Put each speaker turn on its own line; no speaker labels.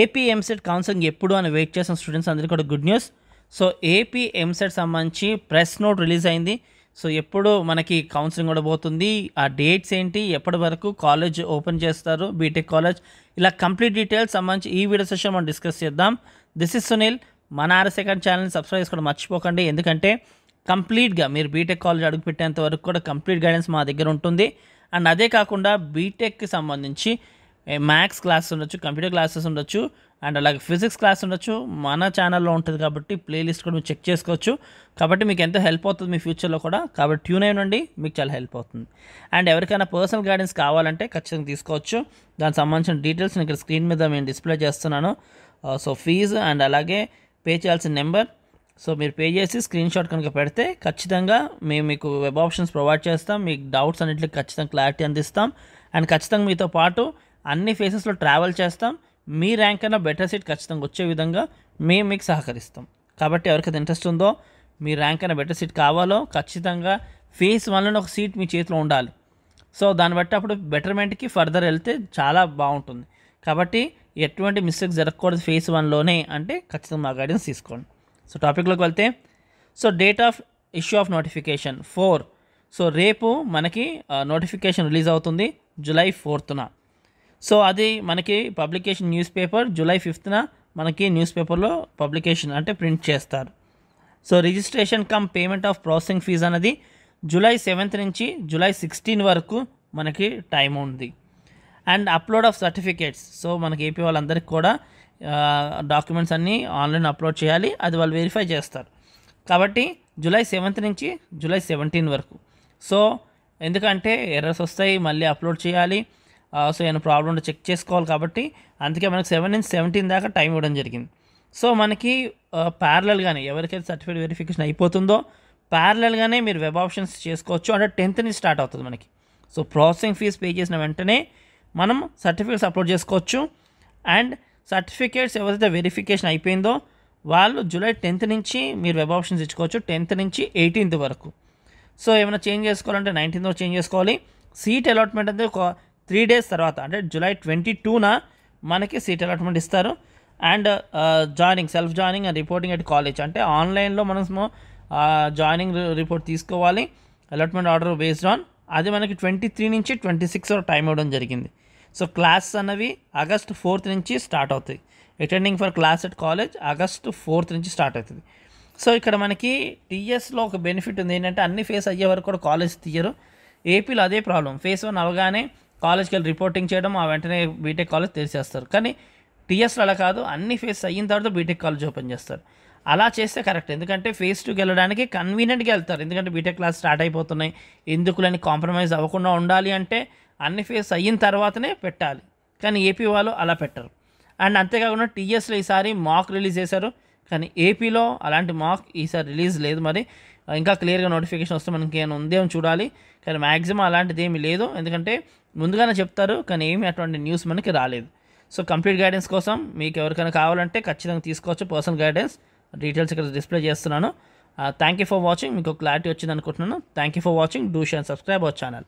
AP EAMCET counselling ఎప్పుడు అని wait చేసిన స్టూడెంట్స్ అందరికీ కూడా good news. So AP EAMCET సంబంధించి ప్రెస్ నోట్ రిలీజ్ అయింది. సో ఎప్పుడు మనకి కౌన్సిలింగ్ కూడా పోతుంది, ఆ డేట్స్ ఏంటి, ఎప్పటి వరకు కాలేజ్ ఓపెన్ చేస్తారు, బీటెక్ కాలేజ్, ఇలా కంప్లీట్ డీటెయిల్స్ సంబంధించి ఈ వీడియో సెషన్ మనం డిస్కస్ చేద్దాం. This is Sunil. మన ఆర్ఎస్ఐకాన్ ఛానల్ని సబ్స్క్రైబ్ చేసుకోవడం మర్చిపోకండి, ఎందుకంటే కంప్లీట్గా మీరు బీటెక్ కాలేజ్ అడుగుపెట్టేంత వరకు కూడా కంప్లీట్ గైడెన్స్ మా దగ్గర ఉంటుంది. అండ్ అదే కాకుండా బీటెక్కి సంబంధించి మ్యాథ్స్ క్లాస్ ఉండొచ్చు, కంప్యూటర్ క్లాసెస్ ఉండొచ్చు, అండ్ అలాగే ఫిజిక్స్ క్లాస్ ఉండొచ్చు. మన ఛానల్లో ఉంటుంది కాబట్టి ప్లేలిస్ట్ కూడా మీరు చెక్ చేసుకోవచ్చు. కాబట్టి మీకు ఎంతో హెల్ప్ అవుతుంది మీ ఫ్యూచర్లో కూడా. కాబట్టి ట్యూన్ అయినండి, మీకు చాలా హెల్ప్ అవుతుంది. అండ్ ఎవరికైనా పర్సనల్ గైడెన్స్ కావాలంటే ఖచ్చితంగా తీసుకోవచ్చు. దానికి సంబంధించిన డీటెయిల్స్ నేను ఇక్కడ స్క్రీన్ మీద నేను డిస్ప్లే చేస్తున్నాను. సో ఫీజు అండ్ అలాగే పే చేయాల్సిన నెంబర్, సో మీరు పే చేసి స్క్రీన్ షాట్ కనుక పెడితే ఖచ్చితంగా మేము మీకు వెబ్ ఆప్షన్స్ ప్రొవైడ్ చేస్తాం. మీకు డౌట్స్ అన్నింటికి ఖచ్చితంగా క్లారిటీ అందిస్తాం. అండ్ ఖచ్చితంగా మీతో పాటు అన్ని ఫేసెస్లో ట్రావెల్ చేస్తాం. మీ ర్యాంక్ కన్నా బెటర్ సీట్ ఖచ్చితంగా వచ్చే విధంగా మేము మీకు సహకరిస్తాం. కాబట్టి ఎవరికైతే ఇంట్రెస్ట్ ఉందో, మీ ర్యాంక్ కన్నా బెటర్ సీట్ కావాలో, ఖచ్చితంగా ఫేస్ 1లోనే ఒక సీట్ మీ చేతిలో ఉండాలి. సో దాన్ని బట్టి అప్పుడు బెటర్మెంట్కి ఫర్దర్ వెళ్తే చాలా బాగుంటుంది. కాబట్టి ఎటువంటి మిస్టేక్స్ జరగకూడదు ఫేస్ 1లోనే అంటే ఖచ్చితంగా మా గైడెన్స్ తీసుకోండి. సో టాపిక్లోకి వెళ్తే, so date of issue of notification 4. So రేపు మనకి నోటిఫికేషన్ రిలీజ్ అవుతుంది జూలై 4న. సో అది మనకి పబ్లికేషన్ న్యూస్ పేపర్ జూలై 5న మనకి న్యూస్ పేపర్లో పబ్లికేషన్ అంటే ప్రింట్ చేస్తారు. So registration cum payment of processing fee అనేది జూలై 7 నుంచి జూలై 16 వరకు మనకి టైం ఉంది. And upload of certificates, so మనకి ఏపీ వాళ్ళందరికీ కూడా డాక్యుమెంట్స్ అన్నీ ఆన్లైన్ అప్లోడ్ చేయాలి, అది వాళ్ళు వెరిఫై చేస్తారు. కాబట్టి జూలై 7 నుంచి జూలై 17 వరకు. సో ఎందుకంటే ఎర్రర్స్ వస్తాయి, మళ్ళీ అప్లోడ్ చేయాలి, సో ఏమైనా ప్రాబ్లం ఉంటే చెక్ చేసుకోవాలి. కాబట్టి అందుకే మనకి 7 నుంచి 17 దాకా టైం ఇవ్వడం జరిగింది. సో మనకి ప్యారలల్గానే ఎవరికైతే సర్టిఫికేట్ వెరిఫికేషన్ అయిపోతుందో ప్యారలల్గానే మీరు వెబ్ ఆప్షన్స్ చేసుకోవచ్చు. అంటే 10th నుంచి స్టార్ట్ అవుతుంది మనకి. సో ప్రాసెసింగ్ ఫీజ్ పే చేసిన వెంటనే మనం సర్టిఫికేట్స్ అప్లోడ్ చేసుకోవచ్చు. అండ్ సర్టిఫికేట్స్ ఎవరైతే వెరిఫికేషన్ అయిపోయిందో వాళ్ళు జూలై 10th నుంచి మీరు వెబ్ ఆప్షన్స్ ఇచ్చుకోవచ్చు, 10th నుంచి 18th వరకు. సో ఏమైనా చేంజ్ చేసుకోవాలంటే 19th వరకు చేంజ్ చేసుకోవాలి. సీట్ అలాట్మెంట్ అంటే ఒక 3 days తర్వాత అంటే జూలై 22న మనకి సీట్ అలాట్మెంట్ ఇస్తారు. And joining, self joining and reporting at college అంటే ఆన్లైన్లో మనము జాయినింగ్ రిపోర్ట్ తీసుకోవాలి. అలాట్మెంట్ ఆర్డర్ బేస్డ్ ఆన్ అది మనకి 23 నుంచి 26 వరకు టైం ఇవ్వడం జరిగింది. సో క్లాస్ అన్నవి ఆగస్ట్ 4th నుంచి స్టార్ట్ అవుతాయి. Attending for class at college August 4th నుంచి స్టార్ట్ అవుతుంది. సో ఇక్కడ మనకి టీఎస్లో ఒక బెనిఫిట్ ఉంది ఏంటంటే అన్ని ఫేస్ అయ్యే వరకు కూడా కాలేజ్ తీయరు. ఏపీలో అదే ప్రాబ్లం, ఫేస్ 1 అవగానే కాలేజ్కి వెళ్ళి రిపోర్టింగ్ చేయడం, ఆ వెంటనే బీటెక్ కాలేజ్ తెరిచేస్తారు. కానీ టీఎస్లో అలా కాదు, అన్ని ఫేస్ అయిన తర్వాత బీటెక్ కాలేజ్ ఓపెన్ చేస్తారు. అలా చేస్తే కరెక్ట్, ఎందుకంటే ఫేస్ 2కి వెళ్ళడానికి కన్వీనియంట్గా వెళ్తారు. ఎందుకంటే బీటెక్ క్లాస్ స్టార్ట్ అయిపోతున్నాయి, ఎందుకులని కాంప్రమైజ్ అవ్వకుండా ఉండాలి అంటే అన్ని ఫేస్ అయిన తర్వాతనే పెట్టాలి. కానీ ఏపీ వాళ్ళు అలా పెట్టరు. అండ్ అంతేకాకుండా టీఎస్లో ఈసారి మాక్ రిలీజ్ చేశారు, కానీ ఏపీలో అలాంటి మాక్ ఈసారి రిలీజ్ లేదు. మరి ఇంకా క్లియర్గా నోటిఫికేషన్ వస్తే మనకి ఏమైనా ఉందేమో చూడాలి. కానీ మ్యాక్సిమం అలాంటిది ఏమీ లేదు, ఎందుకంటే ముందుగానే చెప్తారు కానీ ఏమీ అటువంటి న్యూస్ మనకి రాలేదు. సో కంప్లీట్ గైడెన్స్ కోసం మీకు ఎవరికైనా కావాలంటే ఖచ్చితంగా తీసుకోవచ్చు. పర్సనల్ గైడెన్స్ డీటెయిల్స్ ఇక్కడ డిస్ప్లే చేస్తున్నాను. Thank you for watching. మీకు క్లారిటీ వచ్చింది అనుకుంటున్నాను. Thank you for watching. Do share and subscribe our channel.